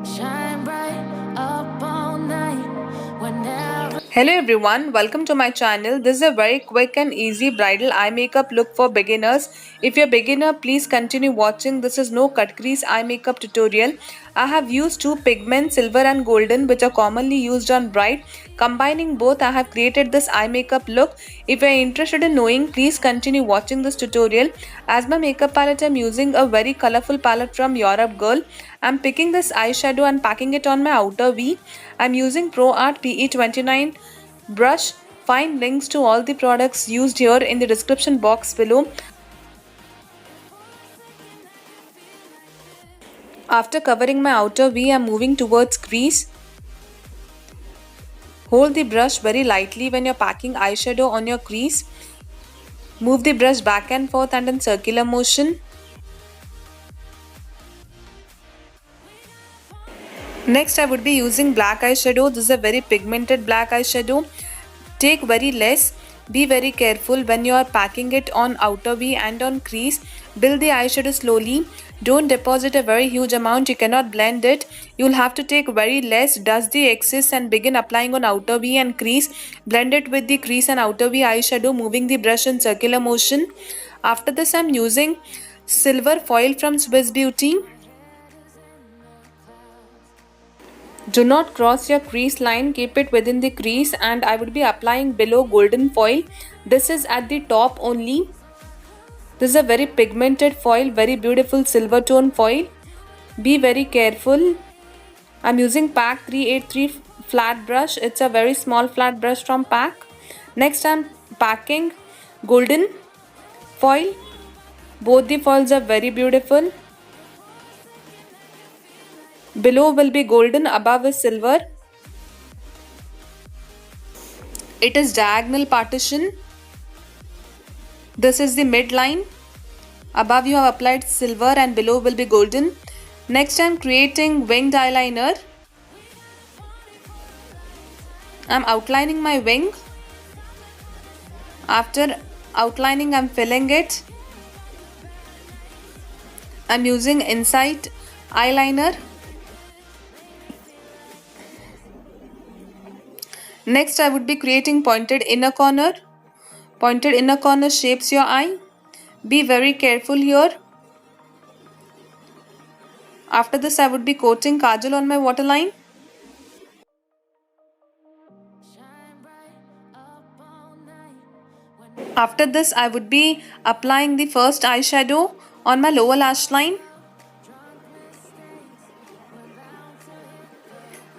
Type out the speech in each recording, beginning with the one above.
Shine bright up all night whenever. Hello everyone, welcome to my channel. This is a very quick and easy bridal eye makeup look for beginners. If you're a beginner, please continue watching. This is no cut crease eye makeup tutorial. I have used two pigments, silver and golden, which are commonly used on bride. Combining both, I have created this eye makeup look. If you're interested in knowing, please continue watching this tutorial. As my makeup palette, I'm using a very colorful palette from Europe Girl. I'm picking this eyeshadow and packing it on my outer V. I'm using Pro Art PE29 brush. Find links to all the products used here in the description box below. After covering my outer V, I'm moving towards crease. Hold the brush very lightly when you're packing eyeshadow on your crease. Move the brush back and forth and in circular motion. Next, I would be using black eyeshadow. This is a very pigmented black eyeshadow. Take very less. Be very careful when you are packing it on outer V and on crease. Build the eyeshadow slowly. Don't deposit a very huge amount. You cannot blend it. You'll have to take very less, dust the excess and begin applying on outer V and crease. Blend it with the crease and outer V eyeshadow, moving the brush in circular motion. After this, I'm using silver foil from Swiss Beauty. Do not cross your crease line, keep it within the crease, and I would be applying below golden foil. This is at the top only. This is a very pigmented foil, very beautiful silver tone foil. Be very careful. I'm using PAC 383 flat brush. It's a very small flat brush from PAC. Next, I'm packing golden foil. Both the foils are very beautiful. Below will be golden, above is silver. It is diagonal partition. This is the midline. Above you have applied silver and below will be golden. Next, I am creating winged eyeliner. I am outlining my wing. After outlining, I am filling it. I am using inside eyeliner. Next, I would be creating pointed inner corner. Pointed inner corner shapes your eye. Be very careful here. After this, I would be coating kajal on my waterline. After this, I would be applying the first eyeshadow on my lower lash line.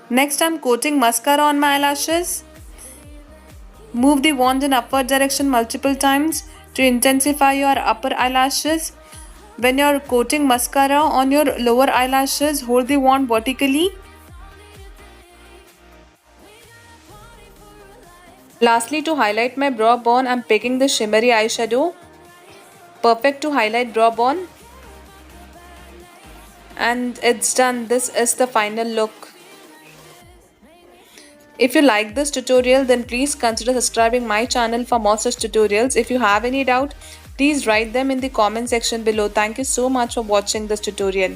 Next, I am coating mascara on my eyelashes. Move the wand in upward direction multiple times to intensify your upper eyelashes. When you are coating mascara on your lower eyelashes, hold the wand vertically. Lastly, to highlight my brow bone, I am picking the shimmery eyeshadow. Perfect to highlight brow bone. And it's done. This is the final look. If you like this tutorial, then please consider subscribing my channel for more such tutorials. If you have any doubt, please write them in the comment section below. Thank you so much for watching this tutorial.